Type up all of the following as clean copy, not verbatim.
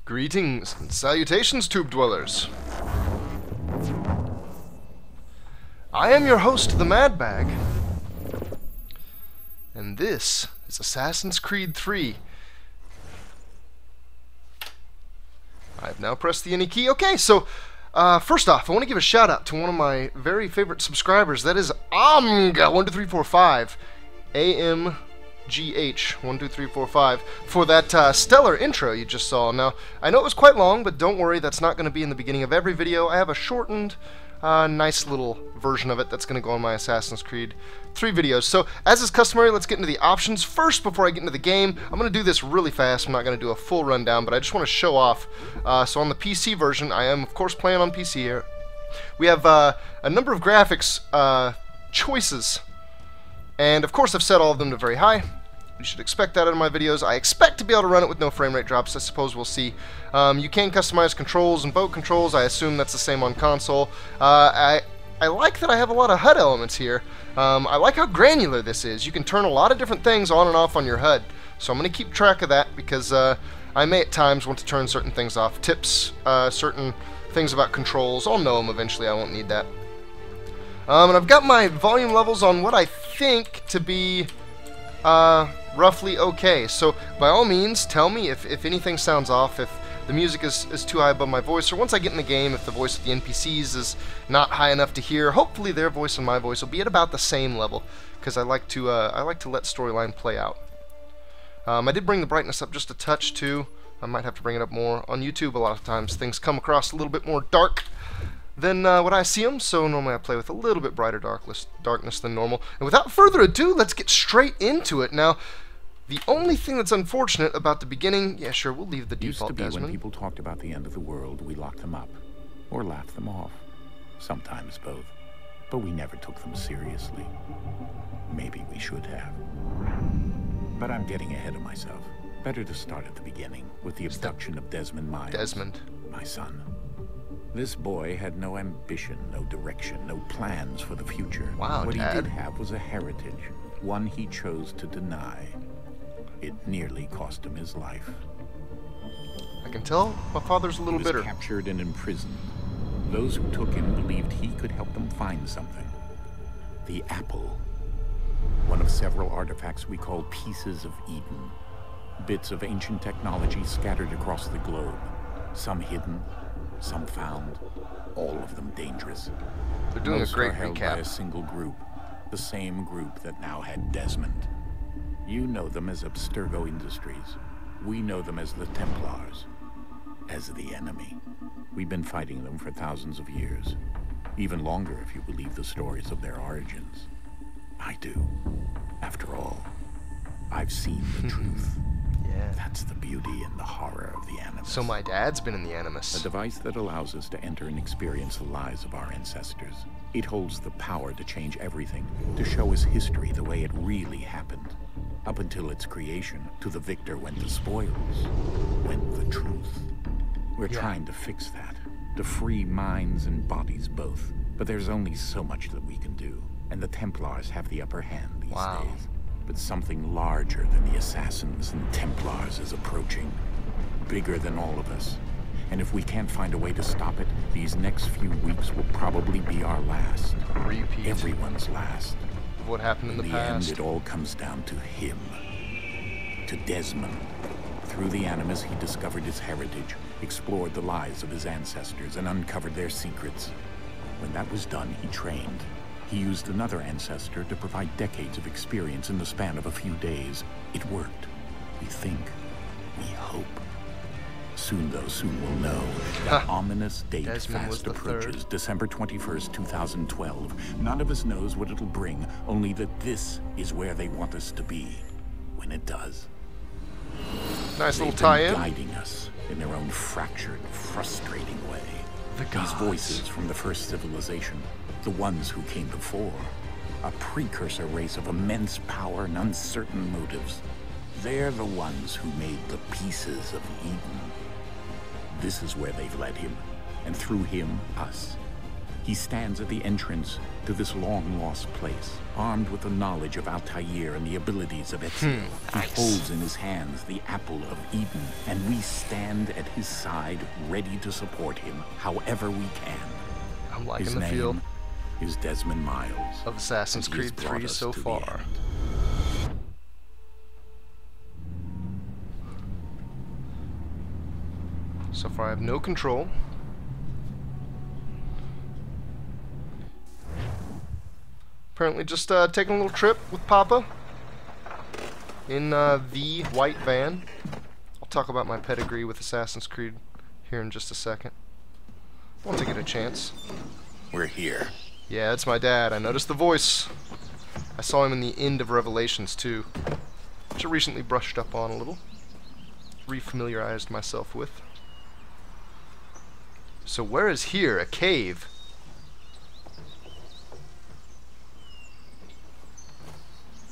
Greetings and salutations, tube dwellers. I am your host, the Madbag, and this is Assassin's Creed 3. I've now pressed the any key. Okay, so first off, I want to give a shout out to one of my very favorite subscribers. That is AMGH12345, AMGH12345, for that stellar intro you just saw. Now, I know it was quite long, but don't worry, that's not going to be in the beginning of every video. I have a shortened, nice little version of it that's going to go on my Assassin's Creed 3 videos. So, as is customary, let's get into the options first before I get into the game. I'm going to do this really fast. I'm not going to do a full rundown, but I just want to show off. So on the PC version, I am, of course, playing on PC here. We have a number of graphics choices, and, of course, I've set all of them to very high. You should expect that out of my videos. I expect to be able to run it with no frame rate drops. I suppose we'll see. You can customize controls and boat controls. I assume that's the same on console. I like that I have a lot of HUD elements here. I like how granular this is. You can turn a lot of different things on and off on your HUD. So I'm going to keep track of that because I may at times want to turn certain things off. Tips, certain things about controls. I'll know them eventually. I won't need that. And I've got my volume levels on what I think to be roughly okay. So by all means, tell me if anything sounds off, if the music is too high above my voice, or once I get in the game, if the voice of the NPCs is not high enough to hear. Hopefully their voice and my voice will be at about the same level, because I like to let storyline play out. I did bring the brightness up just a touch too. I might have to bring it up more. On YouTube, a lot of times things come across a little bit more dark than what I see them, so normally I play with a little bit brighter darkness than normal. And without further ado, let's get straight into it. Now, the only thing that's unfortunate about the beginning, yeah, sure, we'll leave the default Desmond. Used to be when people talked about the end of the world, we locked them up, or laughed them off. Sometimes both. But we never took them seriously. Maybe we should have. But I'm getting ahead of myself. Better to start at the beginning, with the abduction of Desmond Miles. My son. This boy had no ambition, no direction, no plans for the future. Wow, what Dad. he did have was a heritage, one he chose to deny. It nearly cost him his life. I can tell my father's a little bitter. He was captured and imprisoned. Those who took him believed he could help them find something. The apple. One of several artifacts we call pieces of Eden. Bits of ancient technology scattered across the globe. Some hidden, some found, all of them dangerous. They're doing Most a great are held recap. by a single group, the same group that now had Desmond. You know them as Abstergo Industries. We know them as the Templars, as the enemy. We've been fighting them for thousands of years, even longer if you believe the stories of their origins. I do. After all, I've seen the truth. Yeah. That's the beauty and the horror of the Animus. So my dad's been in the Animus. A device that allows us to enter and experience the lives of our ancestors. It holds the power to change everything, to show us history the way it really happened. Up until its creation, to the victor went the spoils, went the truth. We're trying to fix that, to free minds and bodies both. But there's only so much that we can do, and the Templars have the upper hand these days. But something larger than the Assassins and Templars is approaching. Bigger than all of us. And if we can't find a way to stop it, these next few weeks will probably be our last. Repeat. Everyone's last. What happened in the past. End, it all comes down to him. To Desmond. Through the Animus, he discovered his heritage, explored the lives of his ancestors, and uncovered their secrets. When that was done, he trained. He used another ancestor to provide decades of experience in the span of a few days. It worked. We think. We hope. Soon, though, soon we'll know. That ominous date fast approaches, December 21st, 2012. None of us knows what it'll bring, only that this is where they want us to be when it does. Nice little tie-in. Guiding us in their own fractured, frustrating way. These voices from the first civilization, the ones who came before, a precursor race of immense power and uncertain motives. They're the ones who made the pieces of Eden. This is where they've led him, and through him, us. He stands at the entrance to this long-lost place, armed with the knowledge of Altair and the abilities of Ezio. He holds in his hands the apple of Eden, and we stand at his side, ready to support him however we can. I'm liking His the feel name is Desmond Miles of Assassin's and he has Creed brought 3 us so to the far. end. So far I have no control. Apparently just taking a little trip with Papa in the white van. I'll talk about my pedigree with Assassin's Creed here in just a second. I want to get a chance. We're here. Yeah, it's my dad. I noticed the voice. I saw him in the end of Revelations too, which I recently brushed up on a little. Refamiliarized myself with. So where is here? A cave?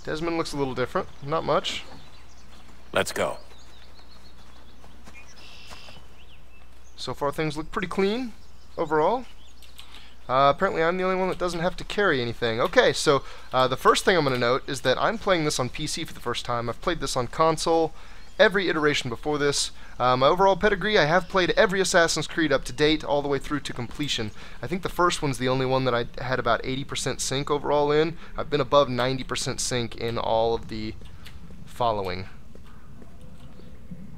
Desmond looks a little different. Not much. Let's go. So far things look pretty clean overall. Apparently I'm the only one that doesn't have to carry anything. Okay, so the first thing I'm going to note is that I'm playing this on PC for the first time. I've played this on console every iteration before this. My overall pedigree, I have played every Assassin's Creed up to date, all the way through to completion. I think the first one's the only one that I had about 80% sync overall in. I've been above 90% sync in all of the following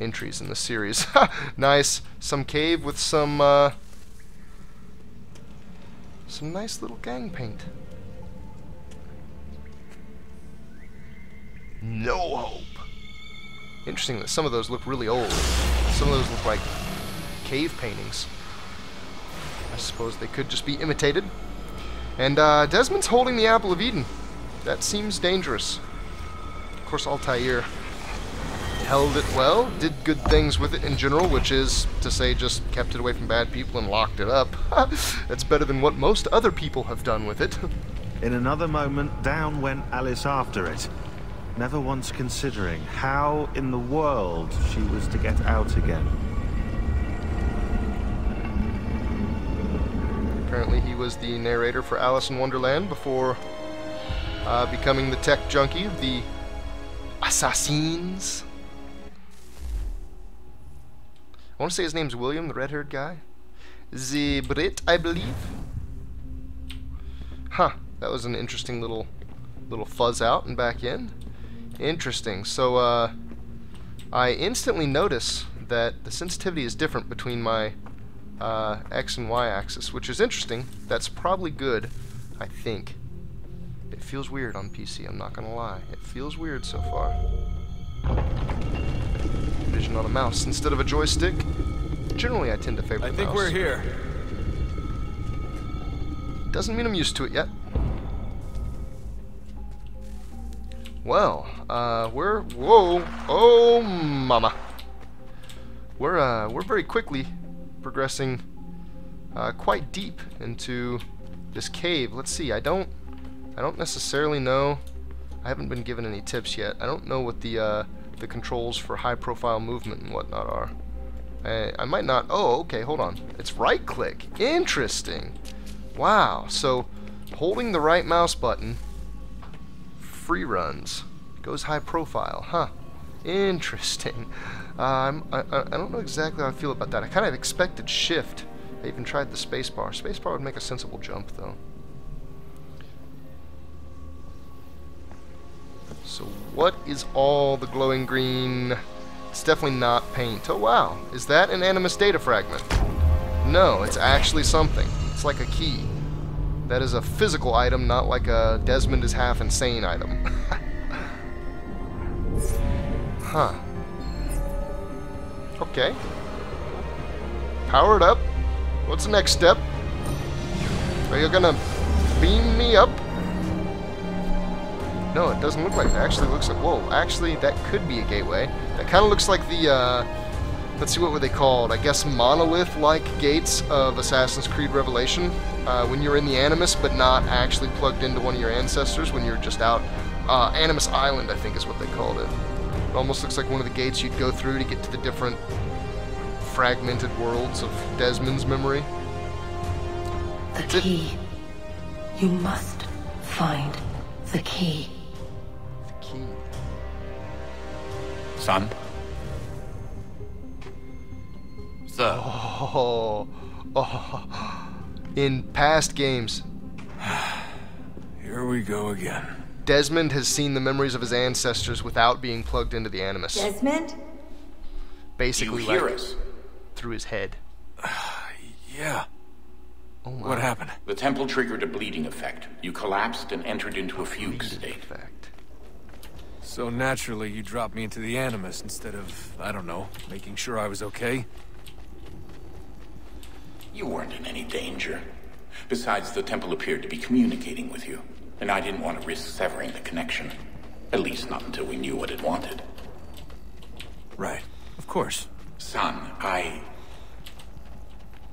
entries in the series. Nice. Some cave with some nice little gang paint. No hope. Interesting that some of those look really old. Some of those look like cave paintings. I suppose they could just be imitated. And Desmond's holding the Apple of Eden. That seems dangerous. Of course, Altair held it well, did good things with it in general, which is to say just kept it away from bad people and locked it up. That's better than what most other people have done with it. In another moment, down went Alice after it, never once considering how in the world she was to get out again. Apparently he was the narrator for Alice in Wonderland before becoming the tech junkie of the Assassins. I want to say his name's William, the red-haired guy. The Brit, I believe. Huh, that was an interesting little fuzz out and back in. Interesting. So I instantly notice that the sensitivity is different between my X and Y axis, which is interesting. That's probably good, I think. It feels weird on PC, I'm not gonna lie. It feels weird so far. Vision on a mouse instead of a joystick. Generally I tend to favor the mouse. I think we're here. Doesn't mean I'm used to it yet. Well, we're whoa, oh mama. We're very quickly progressing quite deep into this cave. Let's see. I don't necessarily know. I haven't been given any tips yet. I don't know what the controls for high-profile movement and whatnot are. I might not. Oh, okay. Hold on. It's right-click. Interesting. Wow. So holding the right mouse button, free runs, goes high-profile. Huh. Interesting. I don't know exactly how I feel about that. I kind of expected shift. I even tried the spacebar. Spacebar would make a sensible jump, though. So what is all the glowing green? It's definitely not paint. Oh wow, is that an Animus data fragment? No, it's actually something. It's like a key. That is a physical item, not like a Desmond is half insane item. Huh. Okay. Powered up. What's the next step? Are you gonna beam me up? No, it doesn't look like that. Actually, it looks like... Whoa, actually, that could be a gateway. That kind of looks like the, let's see, what were they called? I guess monolith-like gates of Assassin's Creed Revelation. When you're in the Animus, but not actually plugged into one of your ancestors, when you're just out... Animus Island, I think is what they called it. It almost looks like one of the gates you'd go through to get to the different fragmented worlds of Desmond's memory. The key. You must find the key. The key. Son? Sir. Oh. In past games, Here we go again. Desmond has seen the memories of his ancestors without being plugged into the Animus. Desmond? Basically, You hear like, us? through his head. Yeah. Oh my. What happened? The temple triggered a bleeding effect. You collapsed and entered into a fugue state. Effect. So naturally, you dropped me into the Animus instead of, I don't know, making sure I was okay? You weren't in any danger. Besides, the temple appeared to be communicating with you, and I didn't want to risk severing the connection. At least not until we knew what it wanted. Right. Of course. Son,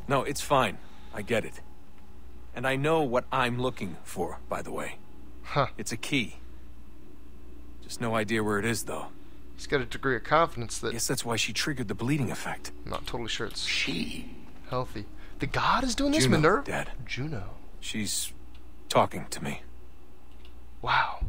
No, it's fine. I get it. And I know what I'm looking for, by the way. Huh. It's a key. Just no idea where it is, though. He's got a degree of confidence that Guess that's why she triggered the bleeding effect. I'm not totally sure it's She? healthy. The god is doing this, Juno, Minerva? Dad. Juno. She's talking to me. Wow.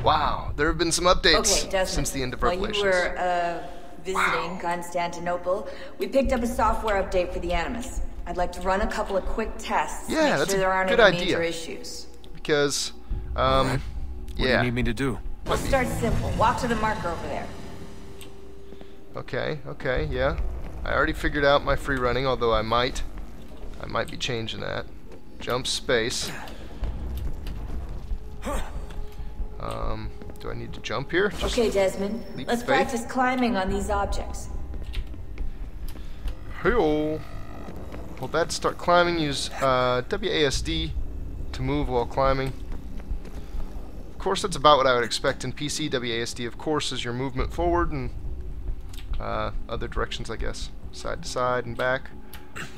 Wow. There have been some updates Okay, Desmond. since the end of While Revelations. you were visiting Constantinople, we picked up a software update for the Animus. I'd like to run a couple of quick tests Yeah, to make that's sure a there aren't good any idea. major issues. Because, What do yeah. you need me to do? We'll start simple. Walk to the marker over there. Okay, yeah. I already figured out my free running, although I might be changing that. Jump space. Do I need to jump here? Just Okay, Desmond. leap Let's of faith. practice climbing on these objects. Hey-oh. Hold that to start climbing. Use WASD to move while climbing. Of course, that's about what I would expect in PC. WASD, of course, is your movement forward and other directions, I guess. Side to side and back.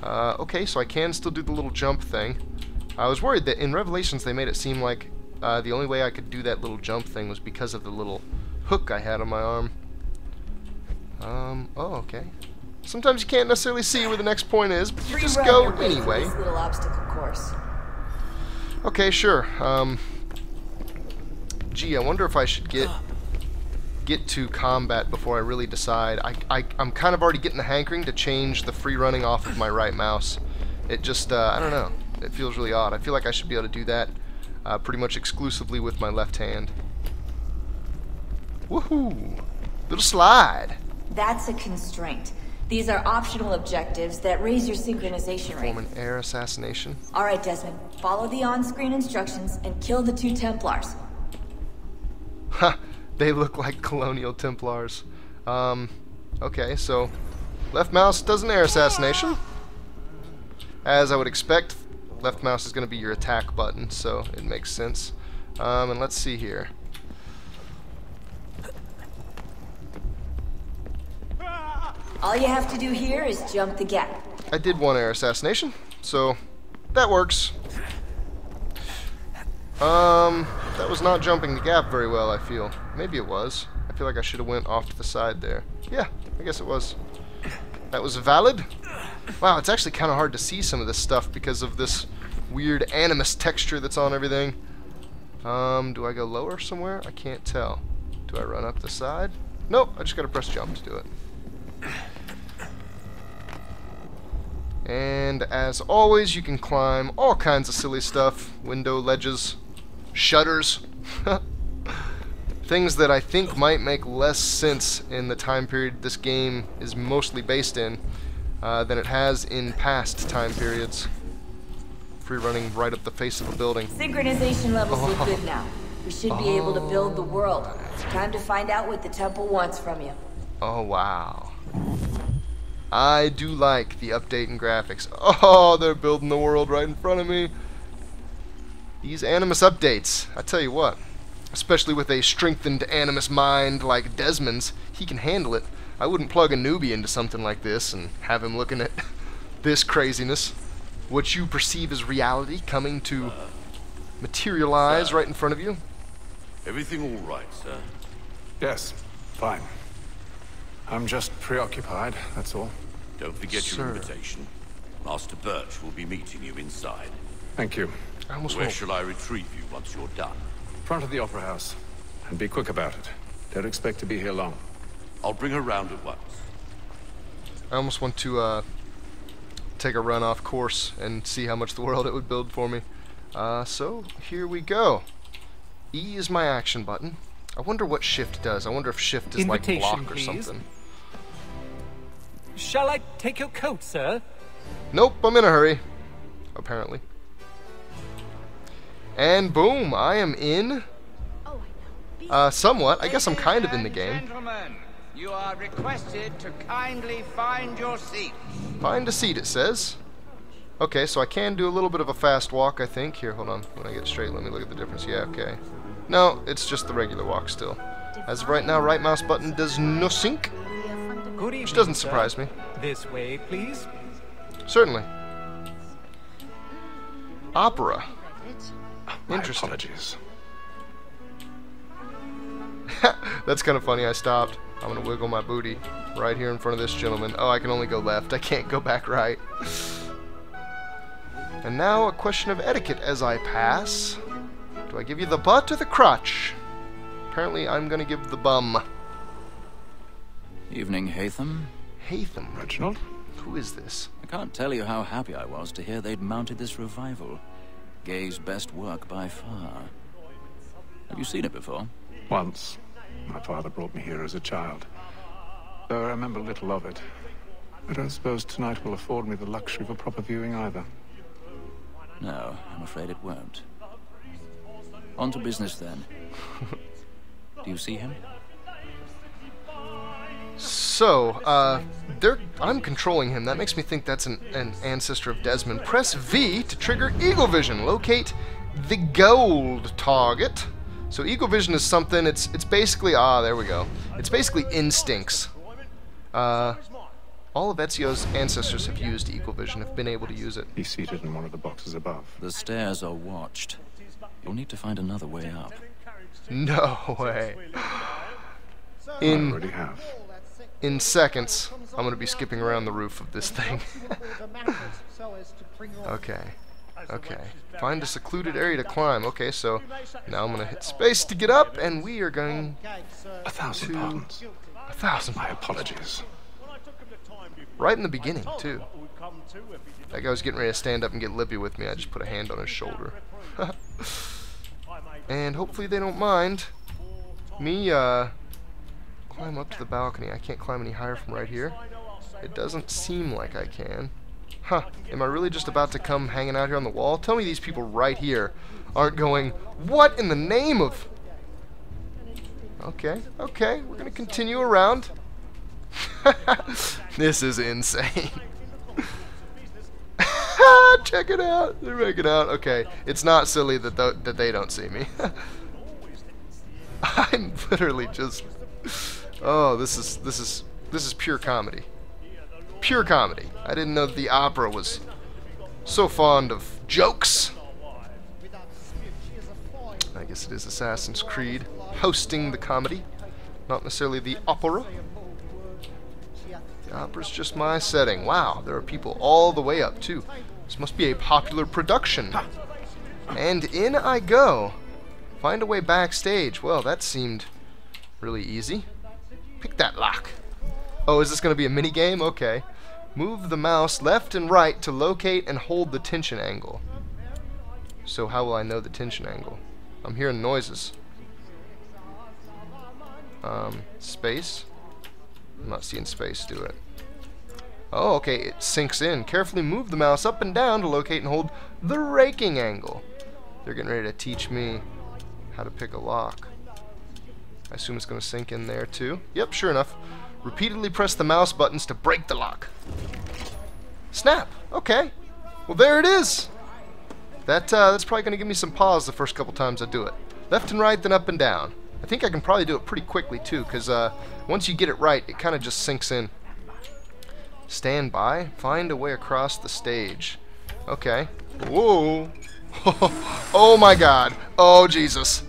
Okay, so I can still do the little jump thing. I was worried that in Revelations they made it seem like the only way I could do that little jump thing was because of the little hook I had on my arm. Oh, okay. Sometimes you can't necessarily see where the next point is, but you Free just run go your way through anyway. this little obstacle course. Okay, sure. Gee, I wonder if I should get to combat before I really decide. I'm kind of already getting the hankering to change the free running off of my right mouse. It just, I don't know. It feels really odd. I feel like I should be able to do that pretty much exclusively with my left hand. Woohoo! Little slide. That's a constraint. These are optional objectives that raise your synchronization rate. Form an air assassination. All right, Desmond. Follow the on-screen instructions and kill the 2 Templars. Ha! They look like Colonial Templars. Okay, so left mouse does an air assassination. As I would expect, left mouse is going to be your attack button, so it makes sense. And let's see here. All you have to do here is jump the gap. I did one air assassination, so that works. That was not jumping the gap very well, I feel. Maybe it was. I feel like I should have went off to the side there. Yeah, I guess it was. That was valid. Wow, it's actually kind of hard to see some of this stuff because of this weird Animus texture that's on everything. Do I go lower somewhere? I can't tell. Do I run up the side? Nope, I just gotta press jump to do it. And as always, you can climb all kinds of silly stuff. Window ledges, shutters. Things that I think might make less sense in the time period this game is mostly based in than it has in past time periods. Free running right up the face of a building. Synchronization levels look good now. We should be able to build the world. Time to find out what the temple wants from you. Oh, wow. I do like the update in graphics. Oh, they're building the world right in front of me. These Animus updates, I tell you what, especially with a strengthened Animus mind like Desmond's, he can handle it. I wouldn't plug a newbie into something like this and have him looking at this craziness. What you perceive as reality coming to materialize right in front of you. Everything all right, sir? Yes, fine. I'm just preoccupied, that's all. Don't forget Sir. your invitation. Master Birch will be meeting you inside. Thank you. I almost Where won't. shall I retrieve you once you're done? Front of the Opera House. And be quick about it. Don't expect to be here long. I'll bring her round at once. I almost want to take a run off course and see how much the world it would build for me. So here we go. E is my action button. I wonder what shift does. I wonder if shift is like Invitation, block or please. something. Shall I take your coat, sir? Nope, I'm in a hurry. Apparently. And boom, I am in. Somewhat. I guess I'm kind of in the game. Gentlemen, you are requested to kindly find your seat. Find a seat, it says. Okay, so I can do a little bit of a fast walk, I think. Here, hold on. When I get straight, let me look at the difference. Yeah, okay. No, it's just the regular walk still. As of right now, right mouse button does nothing. Good evening, Which doesn't sir. surprise me. This way, please. Certainly. Opera. My Interesting. apologies. That's kind of funny. I stopped. I'm going to wiggle my booty right here in front of this gentleman. Oh, I can only go left. I can't go back right. And now a question of etiquette as I pass. Do I give you the butt or the crotch? Apparently I'm going to give the bum. Evening, Hatham. Hatham? Reginald? Who is this? I can't tell you how happy I was to hear they'd mounted this revival. Gay's best work by far. Have you seen it before? Once. My father brought me here as a child. Though I remember little of it. I don't suppose tonight will afford me the luxury of a proper viewing either. No, I'm afraid it won't. On to business then. Do you see him? So, I'm controlling him. That makes me think that's an ancestor of Desmond. Press V to trigger Eagle Vision. Locate the gold target. So Eagle Vision is something, it's basically, there we go. It's basically instincts. All of Ezio's ancestors have used Eagle Vision, have been able to use it. He's seated in one of the boxes above. The stairs are watched. You'll need to find another way up. No way. I already have. In seconds, I'm going to be skipping around the roof of this thing. Okay. Okay. Find a secluded area to climb. Okay, so now I'm going to hit space to get up, and we are going 1,000 pardons. 1,000. My apologies. Right in the beginning, too. That guy was getting ready to stand up and get lippy with me. I just put a hand on his shoulder. And hopefully they don't mind me, climb up to the balcony. I can't climb any higher from right here. It doesn't seem like I can. Huh, am I really just about to come hanging out here on the wall? Tell me these people right here aren't going, what in the name of... Okay, okay, we're gonna continue around. This is insane. Check it out, they're making out. Okay, it's not silly that they don't see me. I'm literally just... Oh, this is pure comedy. Pure comedy. I didn't know that the opera was so fond of jokes. I guess it is Assassin's Creed hosting the comedy, not necessarily the opera. The opera's just my setting. Wow, there are people all the way up too. This must be a popular production. And in I go. Find a way backstage. Well, that seemed really easy. Pick that lock. Oh, is this going to be a mini game? Okay. Move the mouse left and right to locate and hold the tension angle. So how will I know the tension angle? I'm hearing noises. Space? I'm not seeing space do it. Oh, okay, it sinks in. Carefully move the mouse up and down to locate and hold the raking angle. They're getting ready to teach me how to pick a lock. I assume it's going to sink in there too. Yep, sure enough. Repeatedly press the mouse buttons to break the lock. Snap! Okay. Well, there it is! That's probably going to give me some pause the first couple times I do it. Left and right, then up and down. I think I can probably do it pretty quickly too, because once you get it right, it kind of just sinks in. Stand by. Find a way across the stage. Okay. Whoa! Oh my god! Oh Jesus!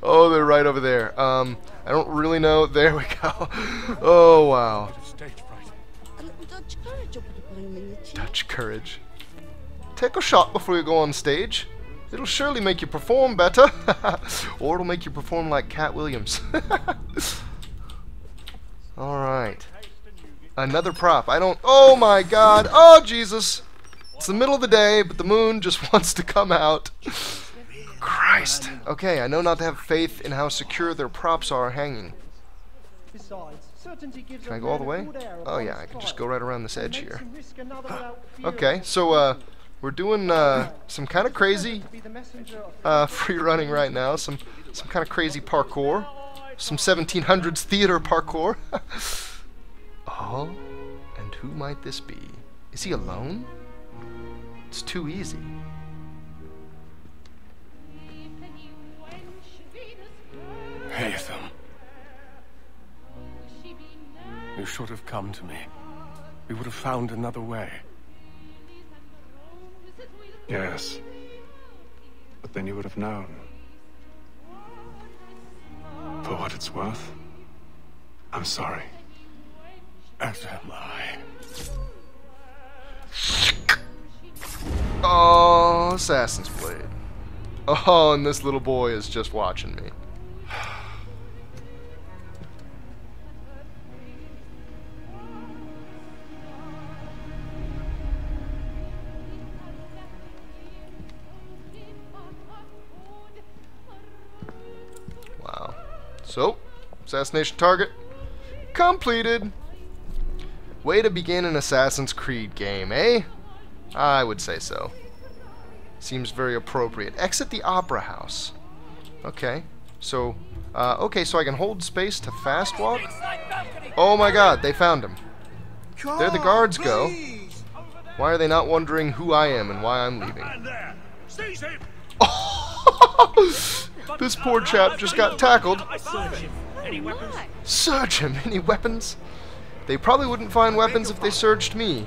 Oh, they're right over there. I don't really know. There we go. Oh, wow. Dutch courage. Take a shot before you go on stage. It'll surely make you perform better. Or it'll make you perform like Cat Williams. Alright. Another prop. Oh my god. Oh Jesus. It's the middle of the day, but the moon just wants to come out. Christ. Okay, I know not to have faith in how secure their props are hanging. Can I go all the way? Oh yeah, I can just go right around this edge here. Okay, so we're doing some kind of crazy free running right now. Some kind of crazy parkour. Some 1700s theater parkour. Oh, and who might this be? Is he alone? It's too easy. Haytham. You should have come to me. We would have found another way. Yes. But then you would have known. For what it's worth, I'm sorry. As am I. Oh, Assassin's Blade. Oh, and this little boy is just watching me. Wow. So, assassination target completed. Way to begin an Assassin's Creed game, eh? I would say so. Seems very appropriate. Exit the Opera House. Okay. So, so I can hold space to fast walk? Oh my god, they found him. There the guards go. Why are they not wondering who I am and why I'm leaving? This poor chap just got tackled. Search him. Any weapons? They probably wouldn't find weapons if they searched me.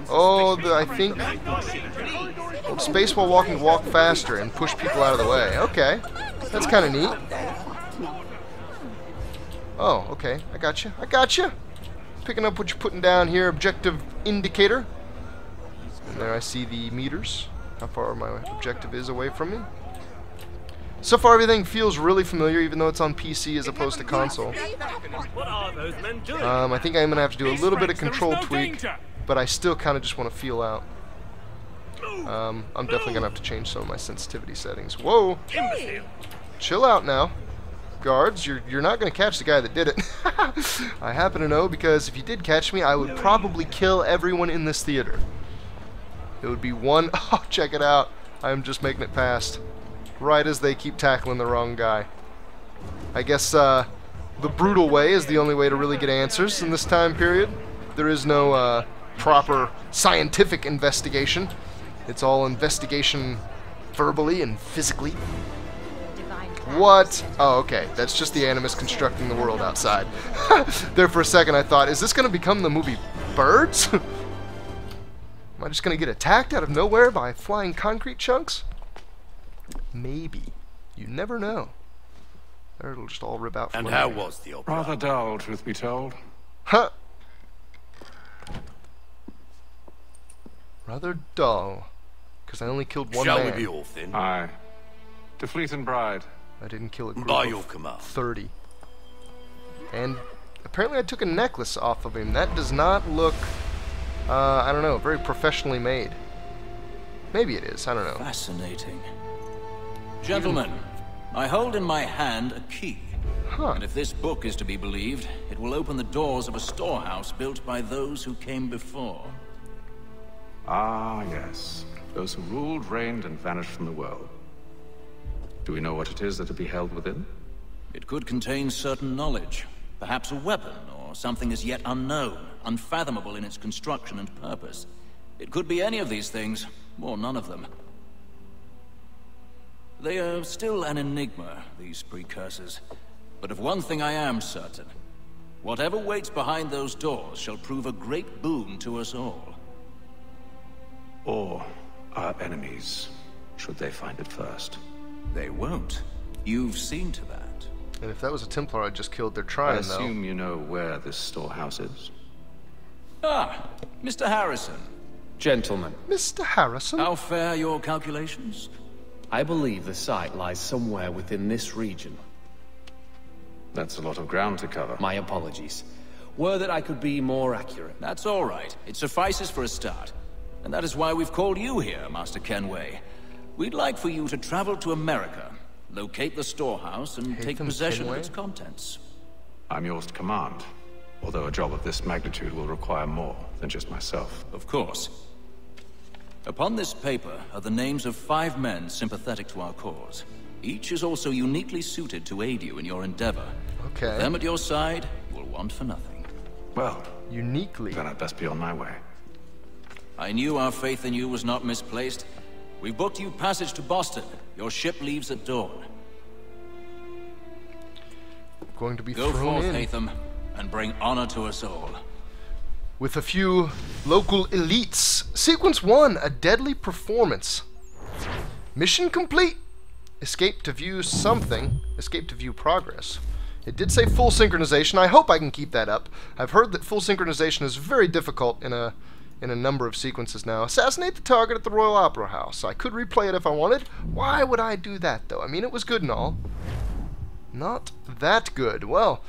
Oh, I think space while walking, walk faster and push people out of the way. Okay, that's kind of neat. Oh, okay, I got you. Picking up what you're putting down here. Objective indicator. And there I see the meters. How far my objective is away from me. So far everything feels really familiar, even though it's on PC as opposed to console. I think I'm going to have to do a little bit of control tweak, but I still kind of just want to feel out. I'm definitely going to have to change some of my sensitivity settings. Whoa! Chill out now. Guards, you're not going to catch the guy that did it. I happen to know, because if you did catch me, I would probably kill everyone in this theater. It would be one... Oh, check it out. I'm just making it past. Right as they keep tackling the wrong guy. I guess the brutal way is the only way to really get answers in this time period. There is no proper scientific investigation. It's all investigation verbally and physically. What? Oh, okay. That's just the Animus constructing the world outside. There for a second I thought, is this going to become the movie Birds? Am I just going to get attacked out of nowhere by flying concrete chunks? Maybe. You never know. Or it'll just all rip out from And how was the opera? Rather dull, truth be told. Huh. Rather dull. Because I only killed one man. Shall we be off then? Aye. To Fleet and Bride. I didn't kill a group By of your command. 30. And apparently I took a necklace off of him. That does not look, I don't know, very professionally made. Maybe it is, I don't know. Fascinating. Gentlemen, I hold in my hand a key. And if this book is to be believed, it will open the doors of a storehouse built by those who came before. Ah, yes. Those who ruled, reigned, and vanished from the world. Do we know what it is that to be held within? It could contain certain knowledge. Perhaps a weapon, or something as yet unknown, unfathomable in its construction and purpose. It could be any of these things, or none of them. They are still an enigma, these precursors. But of one thing I am certain. Whatever waits behind those doors shall prove a great boon to us all. Or our enemies, should they find it first. They won't. You've seen to that. And if that was a Templar I just killed, they're I trying, though. assume you know where this storehouse is. Ah, Mr. Harrison. Gentlemen. Mr. Harrison? How fair your calculations? I believe the site lies somewhere within this region. That's a lot of ground to cover. My apologies. Were that I could be more accurate. That's all right. It suffices for a start. And that is why we've called you here, Master Kenway. We'd like for you to travel to America, locate the storehouse, and take possession of its contents. I'm yours to command, although a job of this magnitude will require more than just myself. Of course. Upon this paper are the names of 5 men sympathetic to our cause. Each is also uniquely suited to aid you in your endeavor. Okay. With them at your side, you will want for nothing. Well, uniquely. Then I'd best be on my way. I knew our faith in you was not misplaced. We've booked you passage to Boston. Your ship leaves at dawn. Going to be Go thrown forth, in. Hatham, and bring honor to us all. With a few local elites. Sequence 1, a deadly performance. Mission complete. Escape to view something. Escape to view progress. It did say full synchronization. I hope I can keep that up. I've heard that full synchronization is very difficult in a number of sequences now. Assassinate the target at the Royal Opera House. I could replay it if I wanted. Why would I do that, though? I mean, it was good and all. Not that good. Well,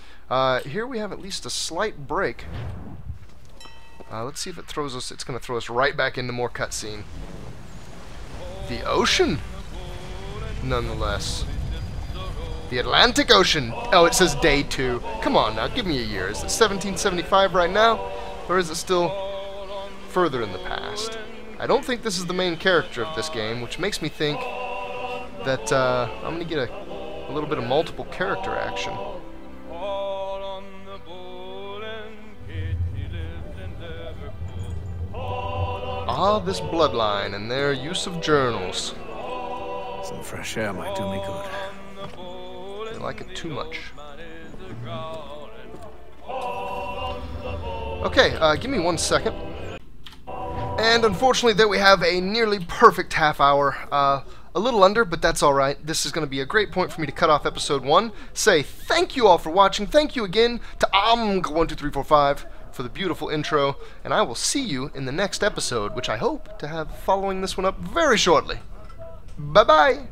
here we have at least a slight break. Let's see if it throws us. It's going to throw us right back into more cutscene. The ocean, nonetheless. The Atlantic Ocean. Oh, it says day 2. Come on now, give me a year. Is it 1775 right now, or is it still further in the past? I don't think this is the main character of this game, which makes me think that I'm going to get a little bit of multiple character action. Ah, this bloodline and their use of journals. Some fresh air might do me good. They like it too much. Okay, give me 1 second. And unfortunately, there we have a nearly perfect half hour. A little under, but that's alright. This is going to be a great point for me to cut off episode 1. Say thank you all for watching. Thank you again to Amg12345 for the beautiful intro. And I will see you in the next episode, which I hope to have following this one up very shortly. Bye-bye!